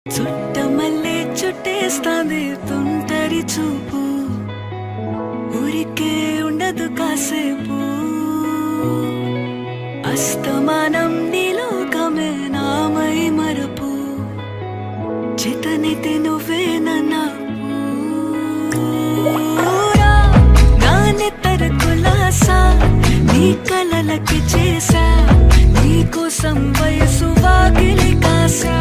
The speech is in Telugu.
చుట్టమల్లే చుట్టేస్తాంది తుంటరి చూపు, ఊరికే ఉండదు కాసేపు. అస్తమానం నీలోకమే నామై మరపు, చేతనైతే నువ్వే నాకు. నా నెత్తర కులాసా నీ కలలకి చేసా, నీ కోసం వయసు వాకిలి కాసా.